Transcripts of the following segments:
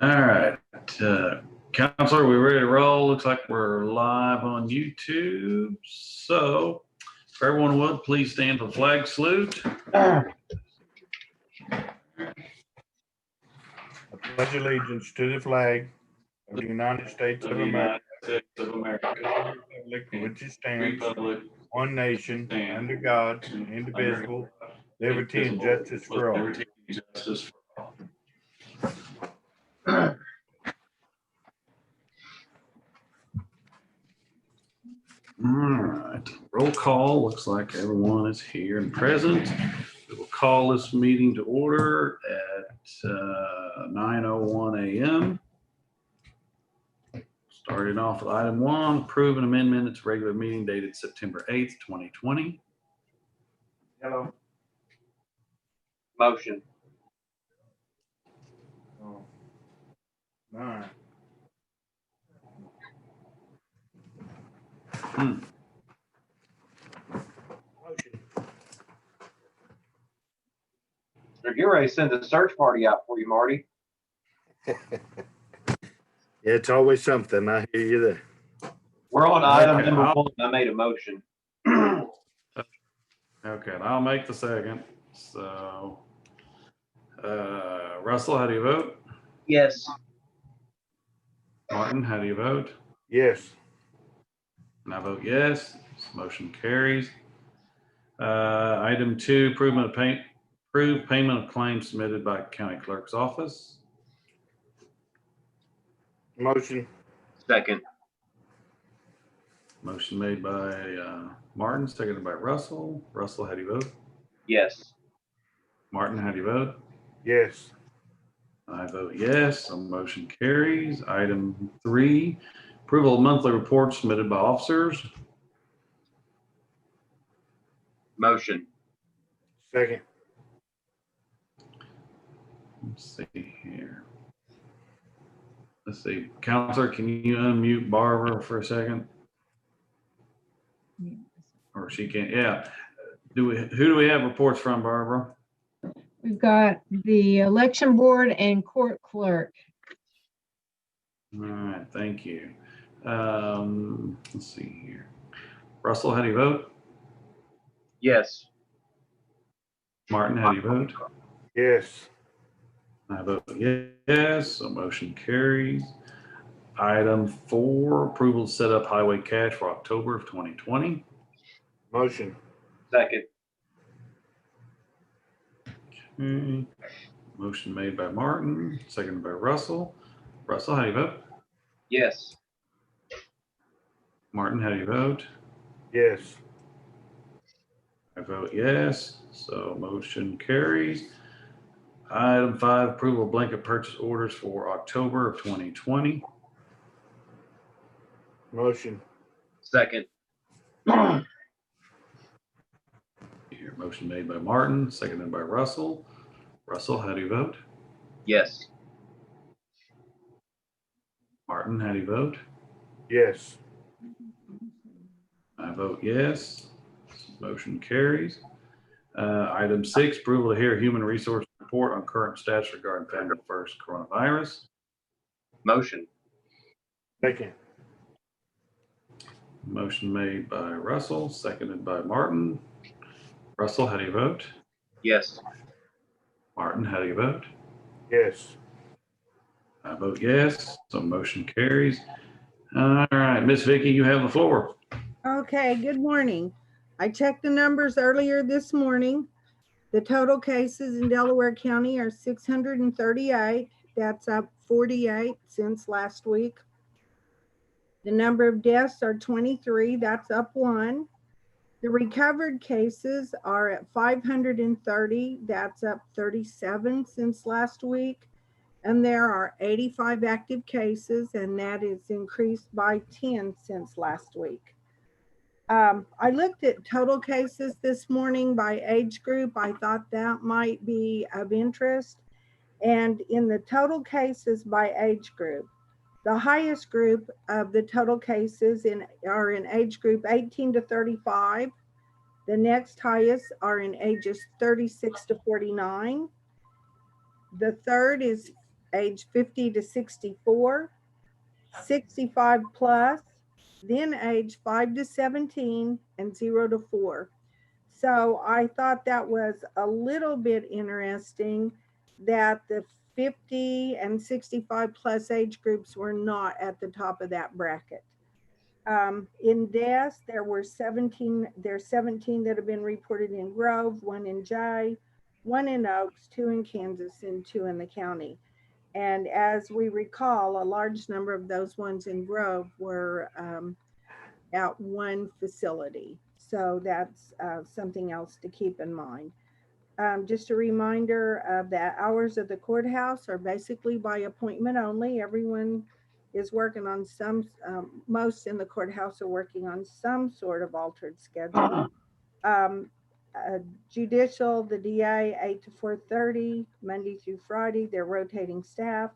All right, Counselor, we ready to roll? Looks like we're live on YouTube. So, if everyone would please stand for the flag salute. I pledge allegiance to the flag of the United States of America, which it stands, one nation, under God, indivisible, liberty and justice for all. All right, roll call. Looks like everyone is here and present. We will call this meeting to order at 9:01 a.m. Starting off with item 1, approve an amendment to regular meeting dated September 8th, 2020. Hello. Motion. Oh. All right. Hmm. Motion. They're getting ready to send a search party out for you, Marty. It's always something. I hear you there. We're on item Okay, number 1. I made a motion. Okay, and I'll make the second. So, Russell, how do you vote? Yes. Martin, how do you vote? Yes. And I vote yes. This motion carries. Item 2, approve payment of claims submitted by county clerk's office. Motion. Second. Motion made by Martin, seconded by Russell. Russell, how do you vote? Yes. Martin, how do you vote? Yes. I vote yes. So motion carries. Item 3, approval of monthly reports submitted by officers. Motion. Second. Let's see here. Let's see. Counselor, can you unmute Barbara for a second? Or she can't. Yeah. Who do we have reports from, Barbara? We've got the election board and court clerk. All right. Thank you. Let's see here. Russell, how do you vote? Yes. Martin, how do you vote? Yes. I vote yes. So motion carries. Item 4, approval to set up highway cash for October of 2020. Motion. Second. Okay. Motion made by Martin, seconded by Russell. Russell, how do you vote? Yes. Martin, how do you vote? Yes. I vote yes. So motion carries. Item 5, approval of blanket purchase orders for October of 2020. Motion. Second. Here, motion made by Martin, seconded by Russell. Russell, how do you vote? Yes. Martin, how do you vote? Yes. I vote yes. Motion carries. Item 6, approval to hear human resource report on current status regarding Family First coronavirus. Motion. Second. Motion made by Russell, seconded by Martin. Russell, how do you vote? Yes. Martin, how do you vote? Yes. I vote yes. So motion carries. All right, Miss Vicky, you have the floor. Okay, good morning. I checked the numbers earlier this morning. The total cases in Delaware County are 638. That's up 48 since last week. The number of deaths are 23. That's up 1. The recovered cases are at 530. That's up 37 since last week. And there are 85 active cases, and that is increased by 10 since last week. I looked at total cases this morning by age group. I thought that might be of interest. And in the total cases by age group, the highest group of the total cases are in age group 18 to 35. The next highest are in ages 36 to 49. The third is age 50 to 64, 65 plus, then age 5 to 17, and 0 to 4. So I thought that was a little bit interesting that the 50 and 65 plus age groups were not at the top of that bracket. In deaths, there's 17 that have been reported in Grove, 1 in Jay, 1 in Oaks, 2 in Kansas, and 2 in the county. And as we recall, a large number of those ones in Grove were at one facility. So that's something else to keep in mind. Just a reminder of the hours of the courthouse are basically by appointment only. Everyone is working on most in the courthouse are working on some sort of altered schedule. Um, Judicial, the DA, 8 to 4:30, Monday through Friday, they're rotating staff.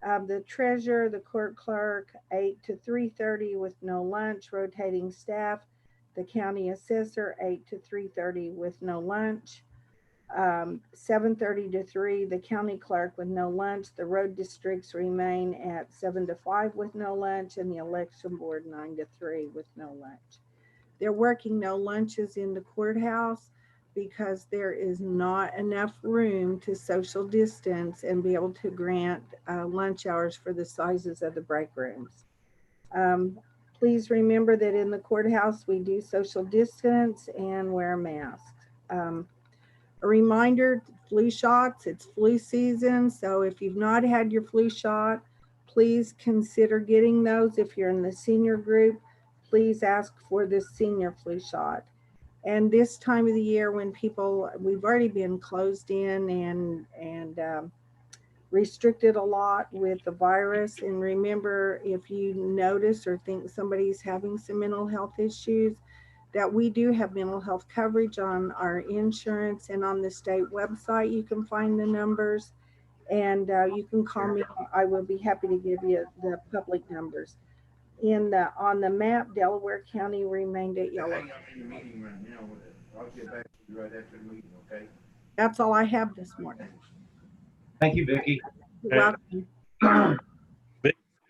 The treasurer, the court clerk, 8 to 3:30 with no lunch, rotating staff. The county assessor, 8 to 3:30 with no lunch. 7:30 to 3, the county clerk with no lunch. The road districts remain at 7 to 5 with no lunch, and the election board 9 to 3 with no lunch. They're working no lunches in the courthouse because there is not enough room to social distance and be able to grant lunch hours for the sizes of the break rooms. Please remember that in the courthouse, we do social distance and wear masks. A reminder, flu shots, it's flu season. So if you've not had your flu shot, please consider getting those. If you're in the senior group, please ask for the senior flu shot. And this time of the year when we've already been closed in and restricted a lot with the virus. And remember, if you notice or think somebody's having some mental health issues, that we do have mental health coverage on our insurance, and on the state website, you can find the numbers, and you can call me. I will be happy to give you the public numbers. On the map, Delaware County remained at yellow. I'm in the meeting right now. I'll get back to you right after the meeting, okay? That's all I have this morning. Thank you, Vicki. You're welcome.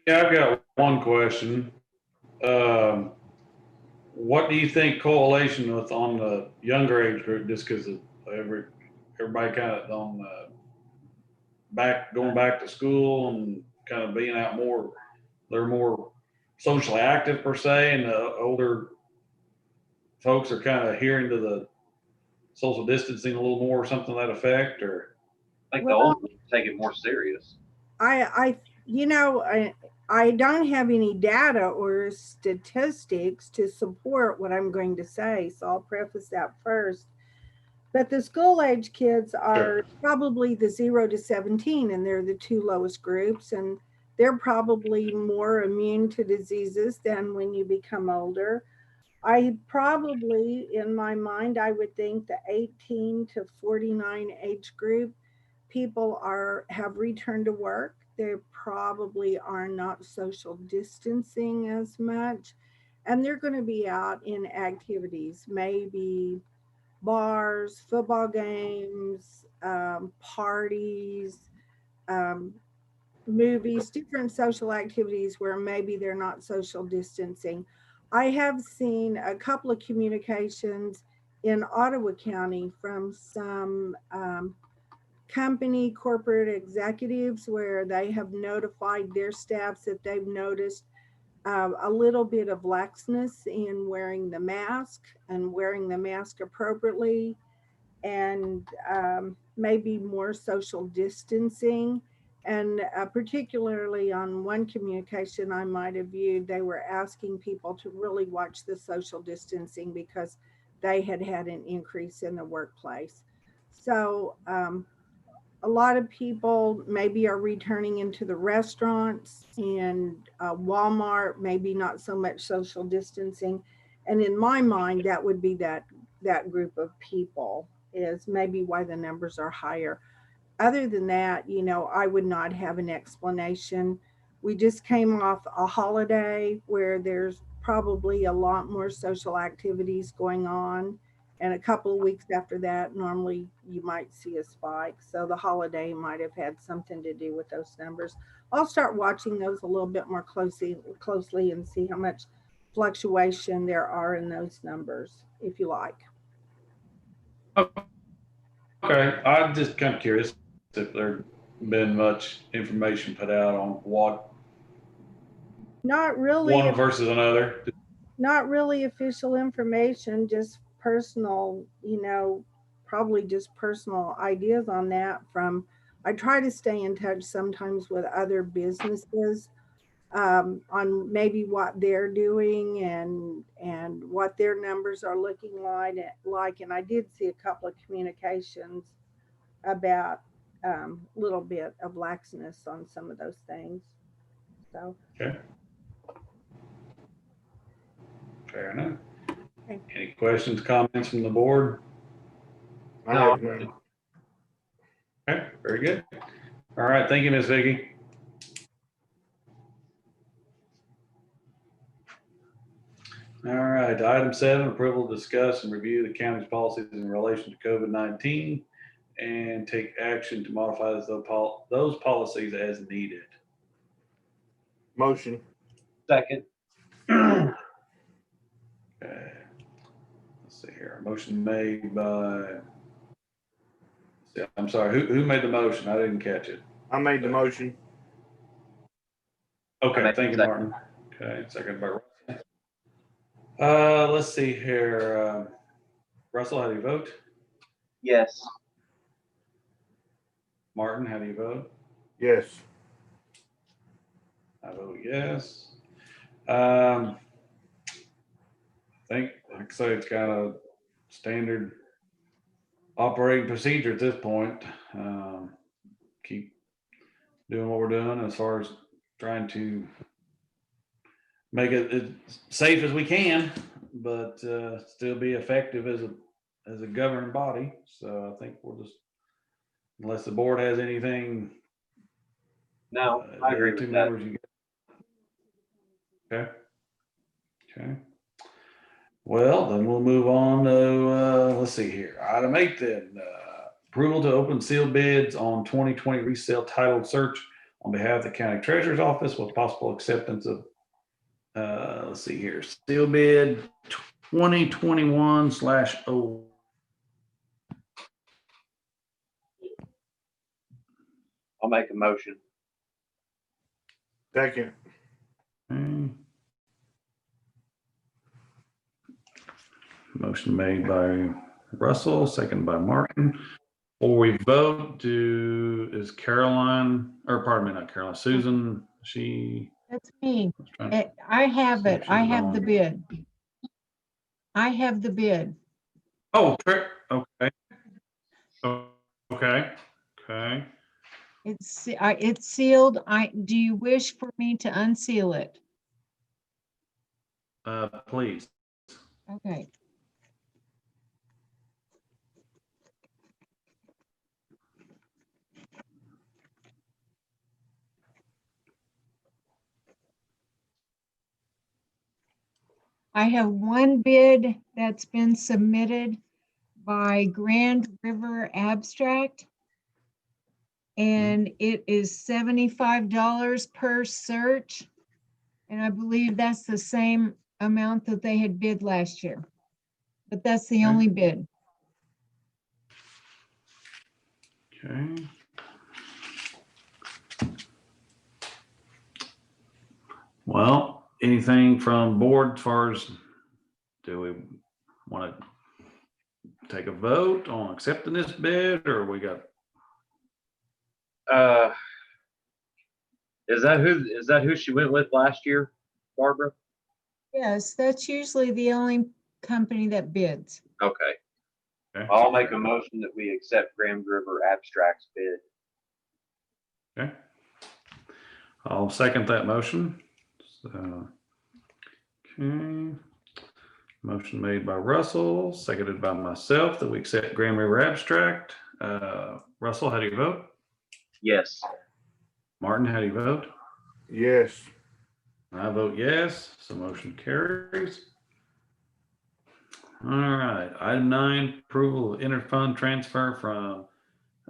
Yeah, I've got one question. What do you think correlation with on the younger age group, just because everybody kind of on going back to school and kind of being out more, they're more socially active per se, and the older folks are kind of adhering to the social distancing a little more, or something to that effect, or? I think the old ones take it more serious. I don't have any data or statistics to support what I'm going to say, so I'll preface that first. But the school age kids are probably the 0 to 17, and they're the two lowest groups, and they're probably more immune to diseases than when you become older. I probably, in my mind, I would think the 18 to 49 age group, people have returned to work. They probably are not social distancing as much, and they're going to be out in activities, maybe bars, football games, parties, movies, different social activities where maybe they're not social distancing. I have seen a couple of communications in Ottawa County from some company corporate executives where they have notified their staffs that they've noticed a little bit of laxness in wearing the mask and wearing the mask appropriately, and maybe more social distancing. And particularly on one communication I might have viewed, they were asking people to really watch the social distancing because they had had an increase in the workplace. So a lot of people maybe are returning into the restaurants, and Walmart, maybe not so much social distancing. And in my mind, that would be that group of people is maybe why the numbers are higher. Other than that, I would not have an explanation. We just came off a holiday where there's probably a lot more social activities going on, And a couple of weeks after that, normally you might see a spike. So the holiday might have had something to do with those numbers. I'll start watching those a little bit more closely and see how much fluctuation there are in those numbers, if you like. Okay, I'm just kind of curious if there been much information put out on what Not really. one versus another. Not really official information, just personal, probably just personal ideas on that from, I try to stay in touch sometimes with other businesses on maybe what they're doing and what their numbers are looking like. And I did see a couple of communications about a little bit of laxness on some of those things. So. Okay. Fair enough. Okay. Any questions, comments from the board? No. Okay, very good. All right, thank you, Ms. Vicki. All right, item 7, approval to discuss and review the county's policies in relation to COVID-19 and take action to modify those policies as needed. Motion. Second. Okay. Let's see here. Motion made by, I'm sorry, who made the motion? I didn't catch it. I made the motion. Okay, thank you, Martin. Okay, second by Russell. Let's see here. Russell, how do you vote? Yes. Martin, how do you vote? Yes. I vote yes. I think, like I say, it's kind of standard operating procedure at this point. Keep doing what we're doing as far as trying to make it as safe as we can, but still be effective as a governing body. So I think we'll just, unless the board has anything. No, I agree with that. Okay. Okay. Well, then we'll move on to, let's see here. Item 8 then, approval to open sealed bids on 2020 resale title search on behalf of the county treasurer's office with possible acceptance of, let's see here, sealed bid 2021/0. I'll make a motion. Second. Okay. Motion made by Russell, second by Martin. Before we vote, is Caroline, or pardon me, not Caroline, Susan, That's me. to- I have it. I have the on. bid. I have the bid. Oh, okay. Okay. Okay. It's sealed. Do you wish for me to unseal it? Please. Okay. I have one bid that's been submitted by Grand River Abstract. And it is $75 per search. And I believe that's the same amount that they had bid last year. But that's the only bid. Okay. Well, anything from board as far as, do we want to take a vote on accepting this bid, or we got? Is that who she went with last year, Barbara? Yes, that's usually the only company that bids. Okay. Okay. I'll make a motion that we accept Grand River Abstract's bid. Okay. I'll second that motion. So, okay. Motion made by Russell, seconded by myself that we accept Grand River Abstract. Russell, how do you vote? Yes. Martin, how do you vote? Yes. I vote yes, so motion carries. All right, item 9, approval of interfund transfer from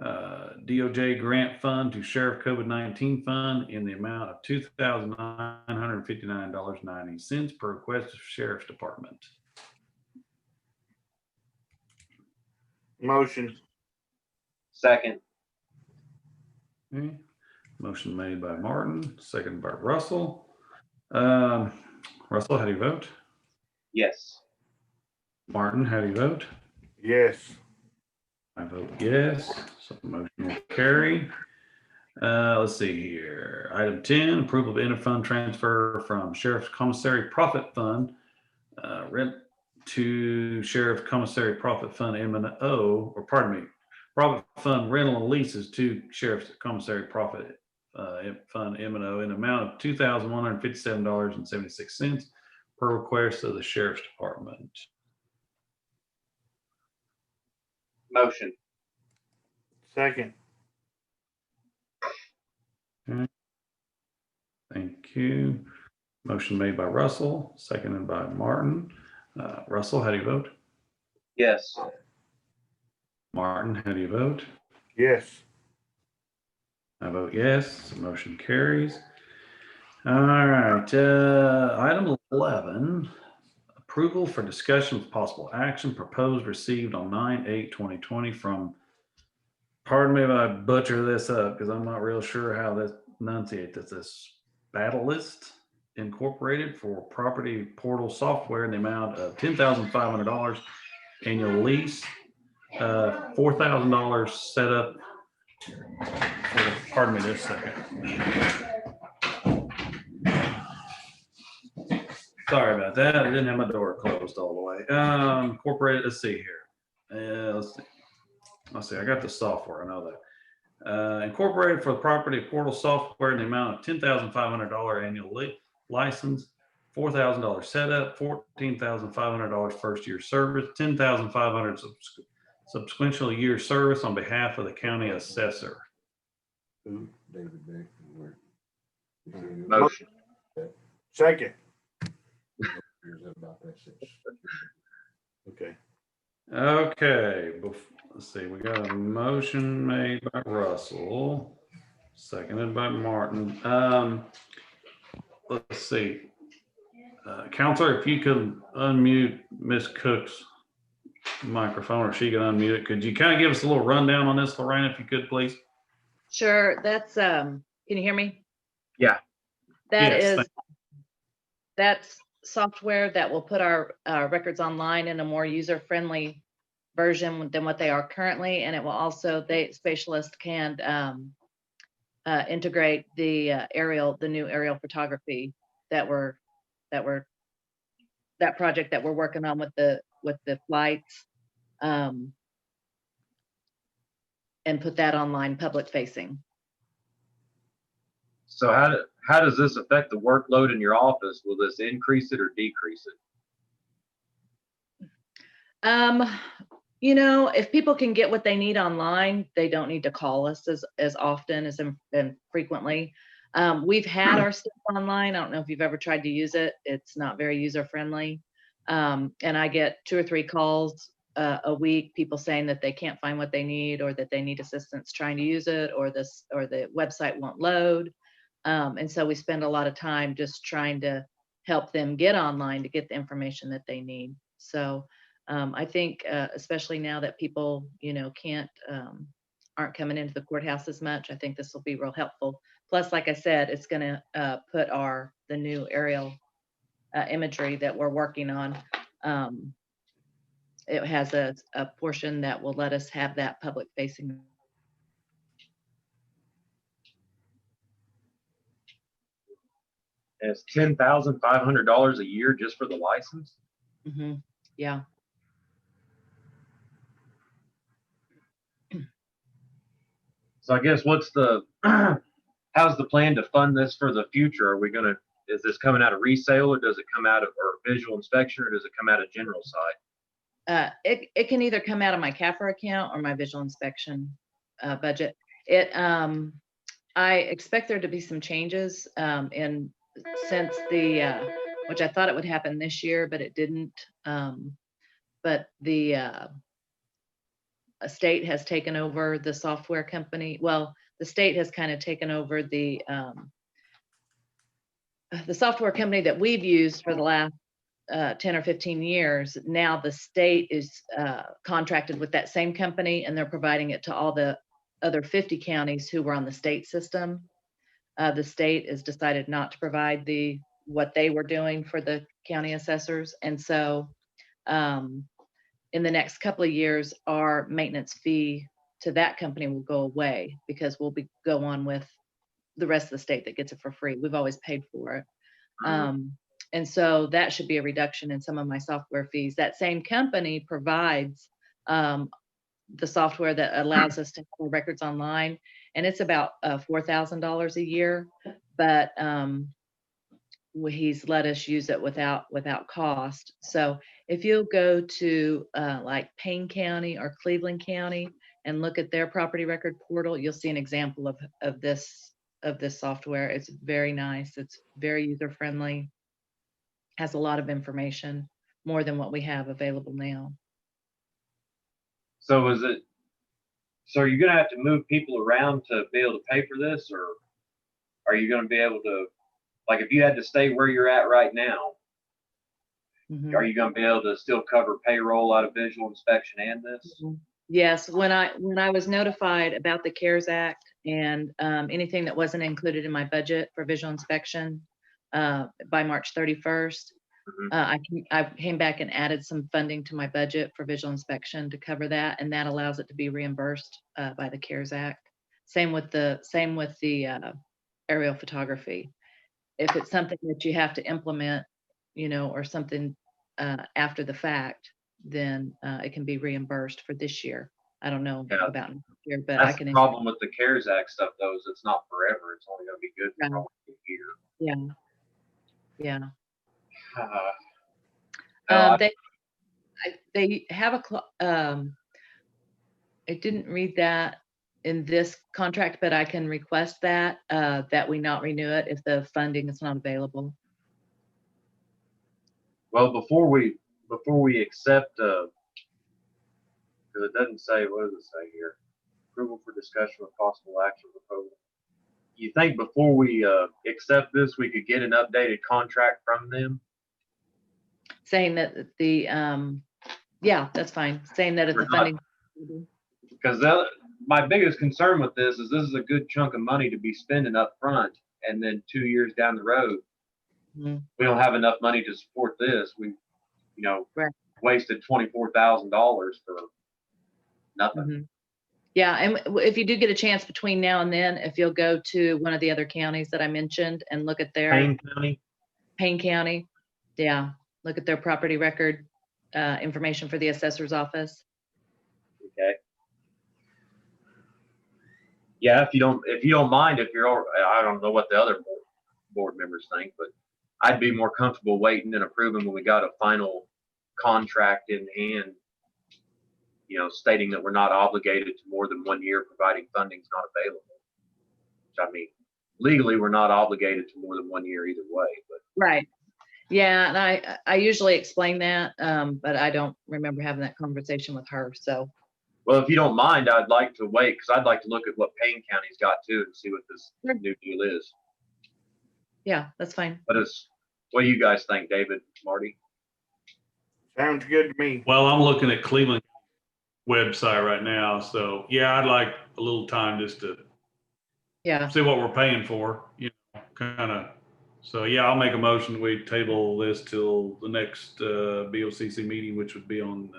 DOJ grant fund to Sheriff COVID-19 fund in the amount of $2,959.90 per request of Sheriff's Department. Motion. Second. Okay. Motion made by Martin, seconded by Russell. Russell, how do you vote? Yes. Martin, how do you vote? Yes. I vote yes, so the motion will carry. Let's see here. Item 10, approval of interfund transfer from Sheriff's Commissary Profit Fund rent to Sheriff Commissary Profit Fund M&O, or pardon me, Profit Fund rental and leases to Sheriff's Commissary Profit Fund M&O in amount of $2,157.76 per request of the Sheriff's Department. Motion. Second. Thank you. Motion made by Russell, seconded by Martin. Russell, how do you vote? Yes. Martin, how do you vote? Yes. I vote yes. The motion carries. All right. Item 11, approval for discussion with possible action proposed received on 9/8/2020 from, pardon me if I butcher this up because I'm not real sure how to enunciate this. This Battlelist Incorporated for property portal software in the amount of $10,500 annual lease, $4,000 setup. Pardon me just a second. Sorry about that. I didn't have my door closed all the way. Incorporated, let's see here. Let's see. I got the software. I know that. Incorporated for the property portal software in the amount of $10,500 annual license, $4,000 setup, $14,500 first year service, $10,500 subsequent year service on behalf of the county assessor. Who? David Beck. Where? Motion. Second. Here's about that section. Okay. Okay, let's see. We got a motion made by Russell, seconded by Martin. Let's see. Counselor, if you could unmute Miss Cook's microphone, or she can unmute it. Could you kind of give us a little rundown on this, Lorraine, if you could, please? Sure. That's can you hear me? Yeah. Yes, That's software that will put our records online in a more user-friendly version than what they are currently, and it will also, specialists can integrate the new aerial photography that project that we're working on with the flights, and put that online, public facing. So how does this affect the workload in your office? Will this increase it or decrease it? If people can get what they need online, they don't need to call us as often and frequently. We've had our stuff online. I don't know if you've ever tried to use it. It's not very user friendly. And I get 2 or 3 calls a week, people saying that they can't find what they need, or that they need assistance trying to use it, or the website won't load. And so we spend a lot of time just trying to help them get online to get the information that they need. So I think especially now that people, aren't coming into the courthouse as much, I think this will be real helpful. Plus, like I said, it's going to put the new aerial imagery that we're working on. It has a portion that will let us have that public facing. And it's $10,500 a year just for the license? Mm-hmm. Yeah. So I guess how's the plan to fund this for the future? Is this coming out of resale, or does it come out of visual inspection, or does it come out of general side? It can either come out of my CAFR account or my visual inspection budget. I expect there to be some changes since which I thought it would happen this year, but it didn't. but the state has taken over the software company. Well, the state has kind of taken over the software company that we've used for the last 10 or 15 years. Now the state is contracted with that same company, and they're providing it to all the other 50 counties who were on the state system. The state has decided not to provide what they were doing for the county assessors. And so in the next couple of years, our maintenance fee to that company will go away because we'll go on with the rest of the state that gets it for free. We've always paid for it. And so that should be a reduction in some of my software fees. That same company provides the software that allows us to pull records online, and it's about $4,000 a year, but he's let us use it without cost. So if you'll go to like Payne County or Cleveland County and look at their property record portal, you'll see an example of this software. It's very nice. It's very user friendly, has a lot of information, more than what we have available now. So are you gonna have to move people around to be able to pay for this, or are you gonna be able to, like, if you had to stay where you're at right now, are you gonna be able to still cover payroll out of visual inspection and this? Yes, when I was notified about the CARES Act and anything that wasn't included in my budget for visual inspection by March 31st, I came back and added some funding to my budget for visual inspection to cover that, and that allows it to be reimbursed by the CARES Act. Same with the aerial photography. If it's something that you have to implement, or something after the fact, then it can be reimbursed for this year. I don't know about next year, but that's I can. The problem with the CARES Act stuff, though, is it's not forever. It's only going to be good for probably a year. Yeah. No, They have I didn't read that in this contract, but I can request that we not renew it if the funding is not available. well, before we accept, because it doesn't say, what does it say here? Approval for discussion with possible action proposal. You think before we accept this, we could get an updated contract from them? Saying that yeah, that's fine. Saying that if the funding. Because my biggest concern with this is a good chunk of money to be spending up front, and then 2 years down the road, we don't have enough money to support this. We, wasted $24,000 for nothing. Yeah, and if you do get a chance between now and then, if you'll go to one of the other counties that I mentioned and look at their Payne County, yeah, look at their property record information for the assessor's office. Okay. Yeah, if you don't mind, I don't know what the other board members think, but I'd be more comfortable waiting and approving when we got a final contract in hand, stating that we're not obligated to more than 1 year, providing funding's not available. Which, I mean, legally, we're not obligated to more than 1 year either way. But right. Yeah, and I usually explain that, but I don't remember having that conversation with her. So. Well, if you don't mind, I'd like to wait because I'd like to look at what Payne County's got too and see what this new deal is. Yeah, that's fine. What do you guys think, David, Marty? Sounds good to me. Well, I'm looking at Cleveland website right now. So yeah, I'd like a little time just to see what we're paying for, kind of. So yeah, I'll make a motion. We table this till the next BOCC meeting, which would be on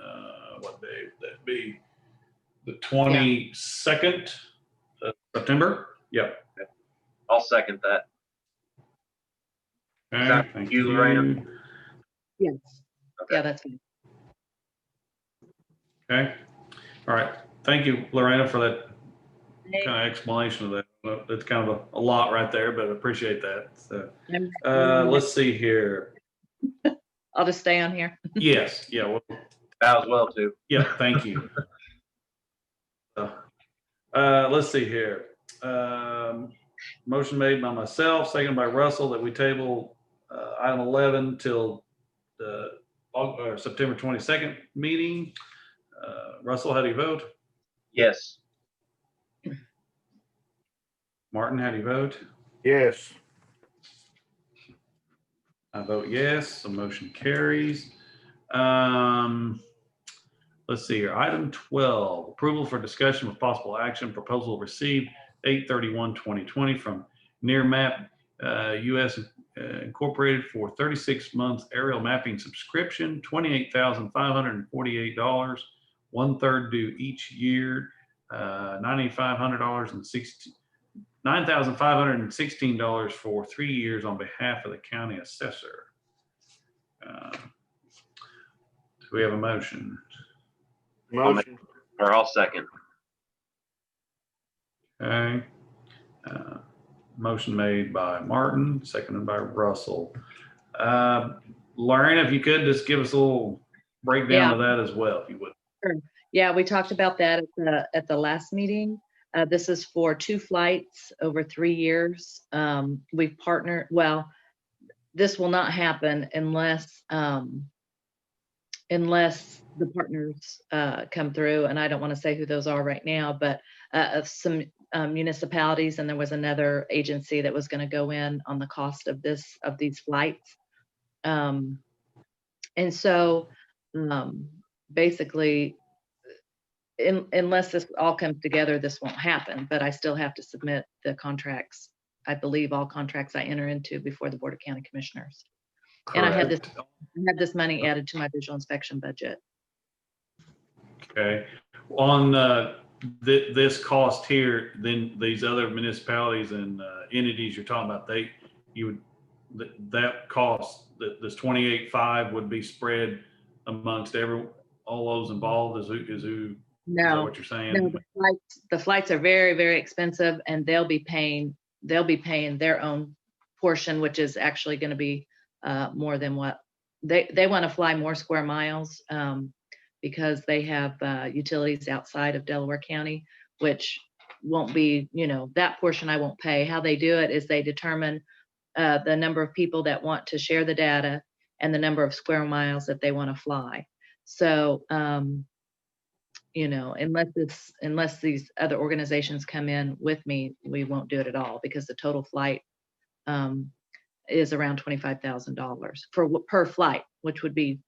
what day would that be? The 22nd of September. Yep. I'll second that. Okay, thank you, Lorena. Yes. Okay. Yeah, that's fine. Okay. All right. Thank you, Lorena, for that kind of explanation of that. That's kind of a lot right there, but I appreciate that. So, let's see here. I'll just stay on here. Yes. Yeah. Well, as well too. Yeah. Thank you. Let's see here. Motion made by myself, seconded by Russell, that we table item 11 till September 22nd meeting. Russell, how do you vote? Yes. Martin, how do you vote? Yes. I vote yes, the motion carries. Let's see here. Item 12, approval for discussion with possible action. Proposal received 8/31/2020 from Near Map US Incorporated for 36 months aerial mapping subscription, $28,548, 1/3 due each year, $9,516 for 3 years on behalf of the county assessor. Do we have a motion? Motion. I'll second. Okay. Motion made by Martin, seconded by Russell. Lorraine, if you could just give us a little breakdown of that as well, if you would. Sure. Yeah, we talked about that at the last meeting. This is for 2 flights over 3 years. We've partnered, well, this will not happen unless the partners come through, and I don't want to say who those are right now, but some municipalities, and there was another agency that was going to go in on the cost of these flights. And so basically, unless this all comes together, this won't happen, but I still have to submit the contracts. I believe all contracts I enter into before the Board of County Commissioners. And I had this money added to my visual inspection budget. Okay. On this cost here, then these other municipalities and entities you're talking about, that cost, this 28.5 would be spread amongst all those involved. Is that what you're saying? No, the flights are very, very expensive, and they'll be paying their own portion, which is actually going to be more than what they want to fly more square miles because they have utilities outside of Delaware County, which won't be, that portion I won't pay. How they do it is they determine the number of people that want to share the data and the number of square miles that they want to fly. So, unless these other organizations come in with me, we won't do it at all, because the total flight is around $25,000 per flight, which would be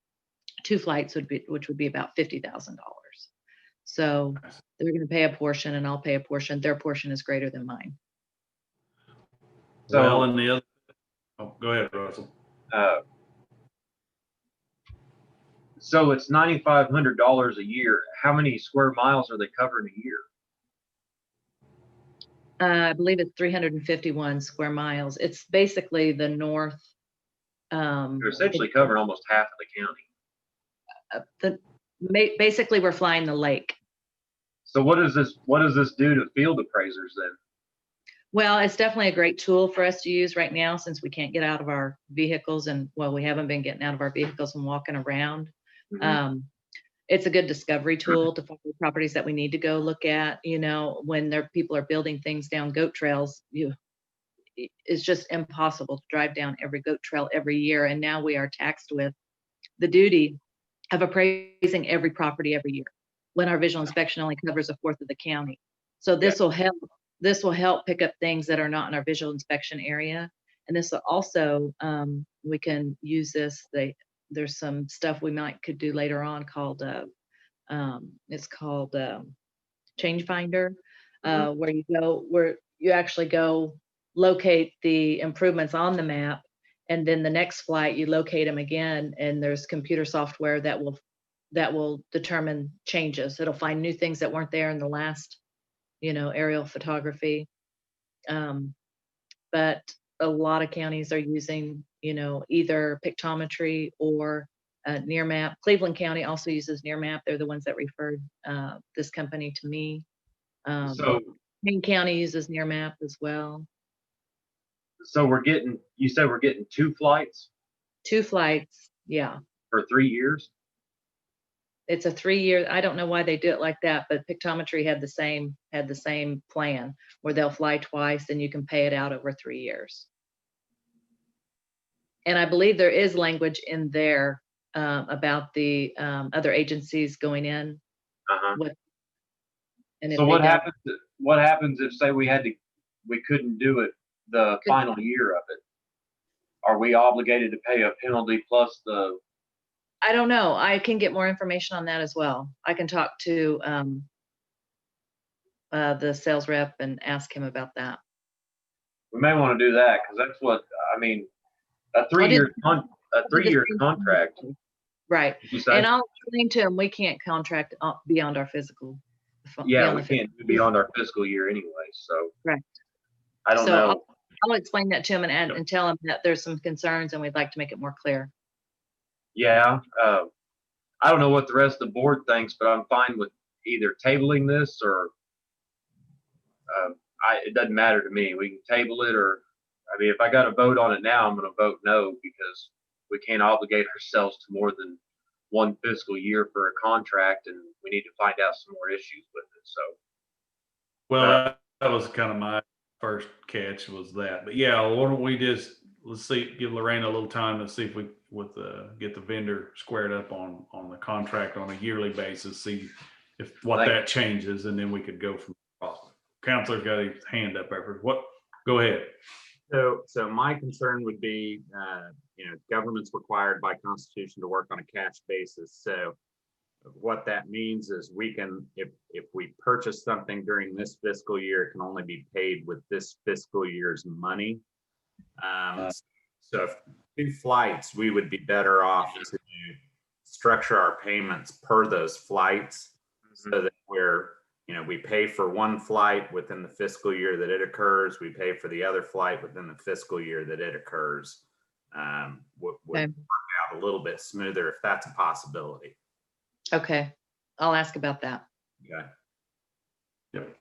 2 flights which would be about $50,000. So they're going to pay a portion and I'll pay a portion. Their portion is greater than mine. So, well, and the other, go ahead, Russell. So it's $9,500 a year. How many square miles are they covering a year? I believe it's 351 square miles. It's basically the north. They're essentially covering almost half of the county. Basically, we're flying the lake. So what does this do to field appraisers then? Well, it's definitely a great tool for us to use right now, since we can't get out of our vehicles, and we haven't been getting out of our vehicles and walking around. Mm-hmm. It's a good discovery tool to find the properties that we need to go look at. When people are building things down goat trails, it's just impossible to drive down every goat trail every year. And now we are taxed with the duty of appraising every property every year, when our visual inspection only covers 1/4 of the county. So this will help. This will help pick up things that are not in our visual inspection area. And this will also, we can use this. There's some stuff we could do later on called, it's called Change Finder, where you actually go locate the improvements on the map, and then the next flight you locate them again, and there's computer software that will determine changes. It'll find new things that weren't there in the last, aerial photography. But a lot of counties are using, either pictometry or Near Map. Cleveland County also uses Near Map. They're the ones that referred this company to me. So Maine County uses Near Map as well. So you said we're getting 2 flights? 2 flights, yeah. For 3 years? It's a 3-year. I don't know why they do it like that, but Pictometry had the same plan, where they'll fly twice and you can pay it out over 3 years. And I believe there is language in their about the other agencies going in. Uh-huh. With, and if So they what don't- happens, what happens if, say, we couldn't do it the final year of it? Are we obligated to pay a penalty plus the, I don't know. I can get more information on that as well. I can talk to the sales rep and ask him about that. we may want to do that, because that's what, I mean, a three-year contract. Right. You say? And I'll explain to him, we can't contract beyond our physical. Yeah, beyond we the can't do beyond our fiscal year anyway, so. Right. I don't So know. I'll explain that to him and tell him that there's some concerns and we'd like to make it more clear. Yeah, I don't know what the rest of the board thinks, but I'm fine with either tabling this or, it doesn't matter to me. We can table it, or, I mean, if I got to vote on it now, I'm going to vote no, because we can't obligate ourselves to more than one fiscal year for a contract, and we need to find out some more issues with it, so. Well, that was kind of my first catch was that. But yeah, why don't we just, let's see, give Lorena a little time to see if we get the vendor squared up on the contract on a yearly basis, see if that changes, and then we could go from there. Counselor's got his hand up there. Go ahead. So my concern would be, government's required by Constitution to work on a cash basis. So what that means is we can, if we purchase something during this fiscal year, it can only be paid with this fiscal year's money. So if 2 flights, we would be better off to structure our payments per those flights, so that we pay for 1 flight within the fiscal year that it occurs. We pay for the other flight within the fiscal year that it occurs. Would work out a little bit smoother if that's a possibility. Okay. I'll ask about that. Okay. Yep.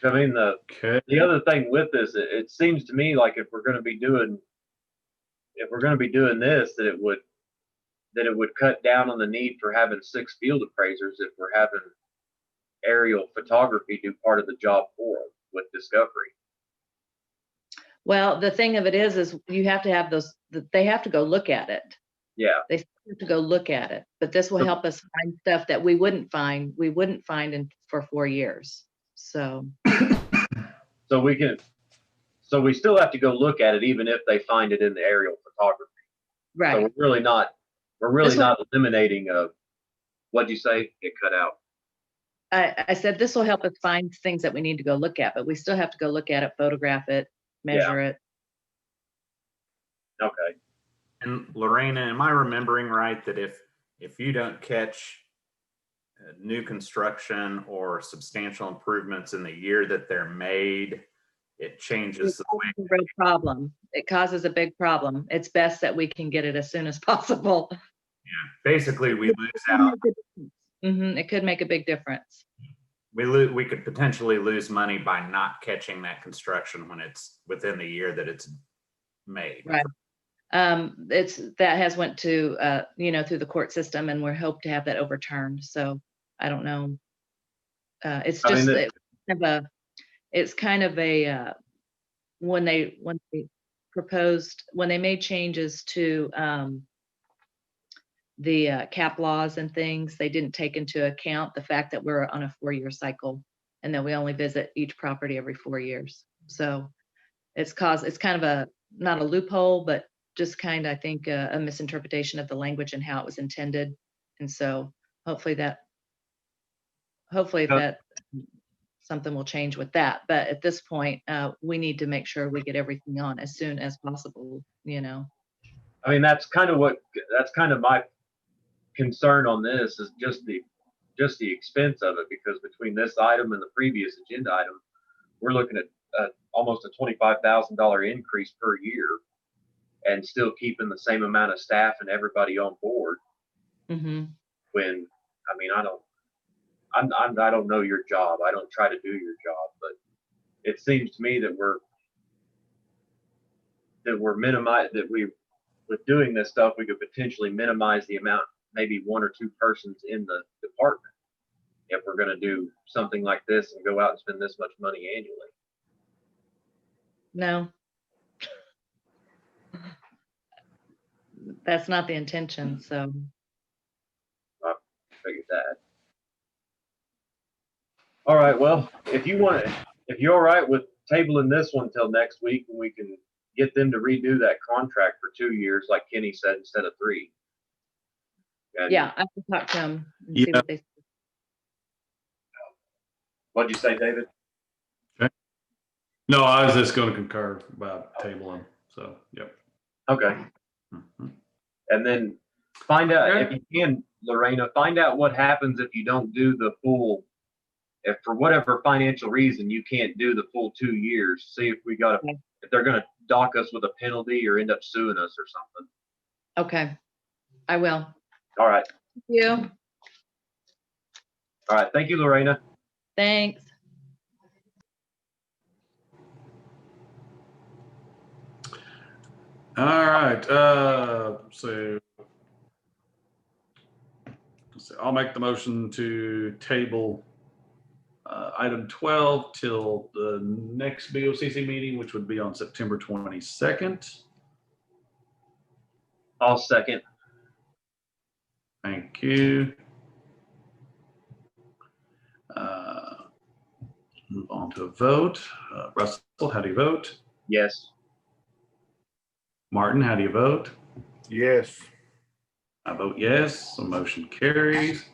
I mean, the other thing with this, it seems to me like if we're going to be doing this, that it would cut down on the need for having 6 field appraisers if we're having aerial photography do part of the job for them with Discovery. Well, the thing of it is you have to have they have to go look at it. Yeah. They have to go look at it, but this will help us find stuff that we wouldn't find for 4 years. So we still have to go look at it, even if they find it in the aerial photography. right. So we're really not eliminating what'd you say? Get cut out. I said this will help us find things that we need to go look at, but we still have to go look at it, photograph it, measure it. Okay. And Lorena, am I remembering right that if you don't catch new construction or substantial improvements in the year that they're made, it changes the way? It's a big problem. It causes a big problem. It's best that we can get it as soon as possible. Yeah, basically we lose out. It could make a big difference. We could potentially lose money by not catching that construction when it's within the year that it's made. Right. That has went to through the court system, and we're hope to have that overturned. So I don't know. It's just it's kind of a when they made changes to the cap laws and things, they didn't take into account the fact that we're on a 4-year cycle and that we only visit each property every 4 years. So it's kind of not a loophole, but just kind of, I think, a misinterpretation of the language and how it was intended. And so hopefully that something will change with that. But at this point, we need to make sure we get everything on as soon as possible, I mean, that's kind of my concern on this, is just the expense of it, because between this item and the previous agenda item, we're looking at almost a $25,000 increase per year, and still keeping the same amount of staff and everybody on board. Mm-hmm. When, I mean, I don't know your job. I don't try to do your job, but it seems to me that with doing this stuff, we could potentially minimize the amount, maybe 1 or 2 persons in the department, if we're going to do something like this and go out and spend this much money annually. No. That's not the intention, so. Figured that. All right, well, if you're all right with tabling this one till next week, and we can get them to redo that contract for 2 years, like Kenny said, instead of 3. And Yeah, I can talk to them and see Yeah. what they. what'd you say, David? No, I was just going to concur about tabling. So, yep. Okay. Mhm. And then find out Okay. if you can, Lorena, find out what happens if you don't do the full, if for whatever financial reason you can't do the full 2 years. See if Okay. if they're gonna dock us with a penalty or end up suing us or something. Okay, I will. All right. Thank you. All right. Thank you, Lorena. Thanks. All right. So I'll make the motion to table item 12 till the next BOCC meeting, which would be on September 22nd. I'll second. Thank you. Move on to a vote. Russell, how do you vote? Yes. Martin, how do you vote? Yes. I vote yes. The motion carries.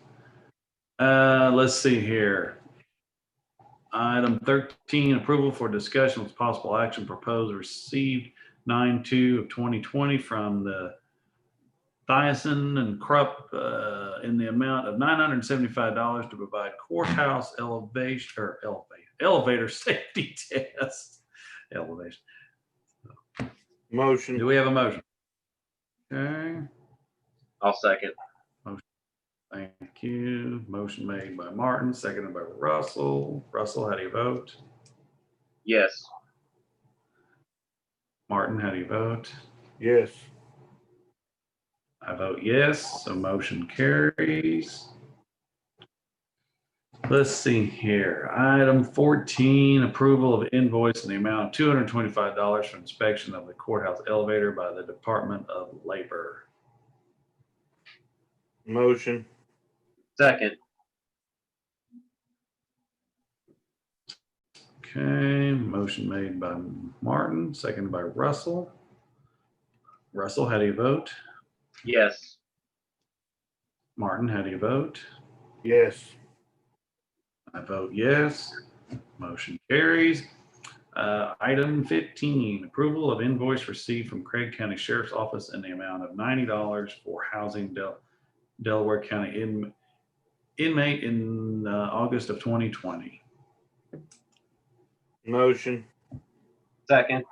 Let's see here. Item 13, approval for discussion with possible action proposed received 9/2 of 2020 from the Thiason and Krupp in the amount of $975 to provide courthouse elevator safety test. Elevation. Motion. Do we have a motion? Okay. I'll second. Thank you. Motion made by Martin, seconded by Russell. Russell, how do you vote? Yes. Martin, how do you vote? Yes. I vote yes, so motion carries. Let's see here. Item 14, approval of invoice in the amount of $225 for inspection of the courthouse elevator by the Department of Labor. Motion. Second. Okay, motion made by Martin, seconded by Russell. Russell, how do you vote? Yes. Martin, how do you vote? Yes. I vote yes. Motion carries. Item 15, approval of invoice received from Craig County Sheriff's Office in the amount of $90 for housing Delaware County inmate in August of 2020. Motion. Second.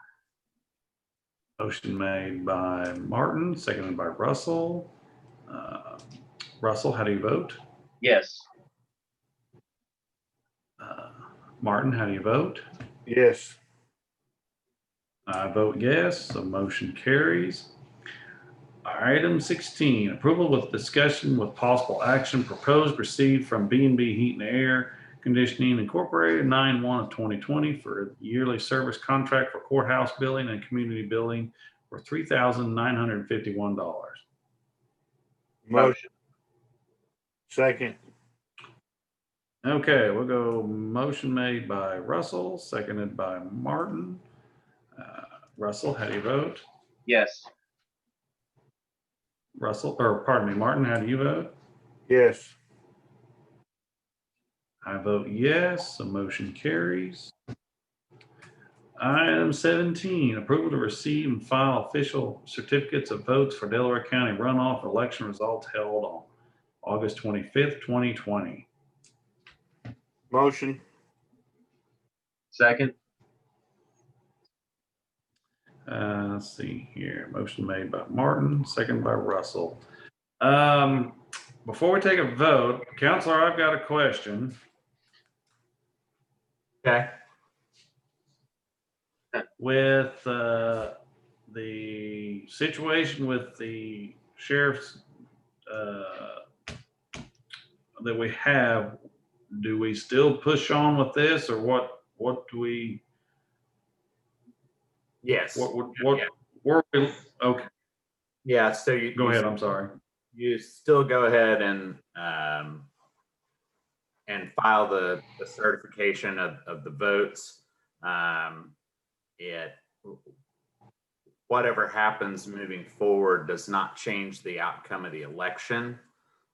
Motion made by Martin, seconded by Russell. Russell, how do you vote? Yes. Martin, how do you vote? Yes. I vote yes, the motion carries. Item 16, approval with discussion with possible action proposed received from B&B Heat and Air Conditioning Incorporated 9/1 of 2020 for a yearly service contract for courthouse building and community building for $3,951. Motion. Second. Okay, we'll go motion made by Russell, seconded by Martin. Russell, how do you vote? Yes. Russell, or pardon me, Martin, how do you vote? Yes. I vote yes, the motion carries. Item 17, approval to receive and file official certificates of votes for Delaware County runoff election results held on August 25th, 2020. Motion. Second. Let's see here. Motion made by Martin, second by Russell. Before we take a vote, Counselor, I've got a question. Okay. With the situation with the sheriff's that we have, do we still push on with this, or what do we, Yes. what, where we, okay, Yeah, so you. Go ahead, I'm sorry. You still go ahead and file the certification of the votes. It, whatever happens moving forward does not change the outcome of the election.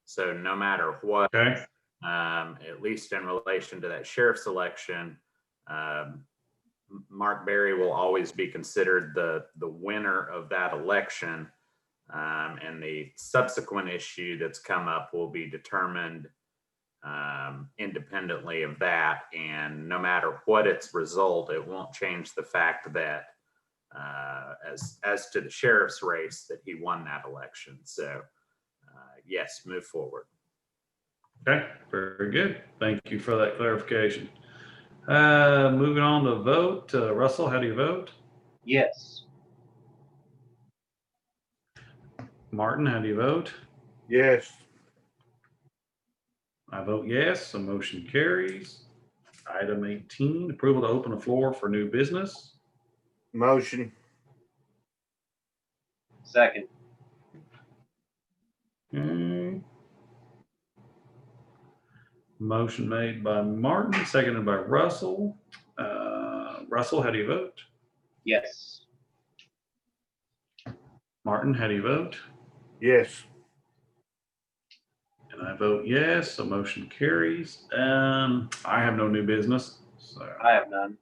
So no matter what, Okay, at least in relation to that sheriff's election, Mark Berry will always be considered the winner of that election. And the subsequent issue that's come up will be determined independently of that. And no matter what its result, it won't change the fact that as to the sheriff's race, that he won that election. So yes, move forward. okay, very good. Thank you for that clarification. Moving on to vote. Russell, how do you vote? Yes. Martin, how do you vote? Yes. I vote yes, so motion carries. Item 18, approval to open the floor for new business. Motion. Second. Okay. Motion made by Martin, seconded by Russell. Russell, how do you vote? Yes. Martin, how do you vote? Yes. And I vote yes, so motion carries. I have no new business, so. I have none.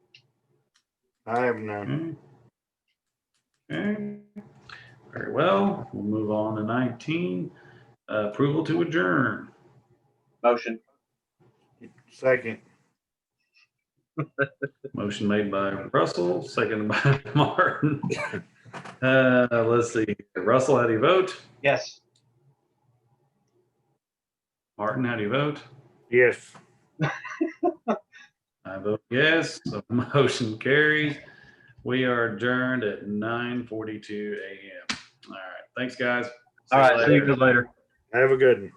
I have none. Okay. Okay. Very well. We'll move on to 19. Approval to adjourn. Motion. Second. Motion made by Russell, seconded by Martin. Let's see. Russell, how do you vote? Yes. Martin, how do you vote? Yes. I vote yes, so motion carries. We are adjourned at 9:42 a.m. All right. Thanks, guys. All right. See you later. Have a good one.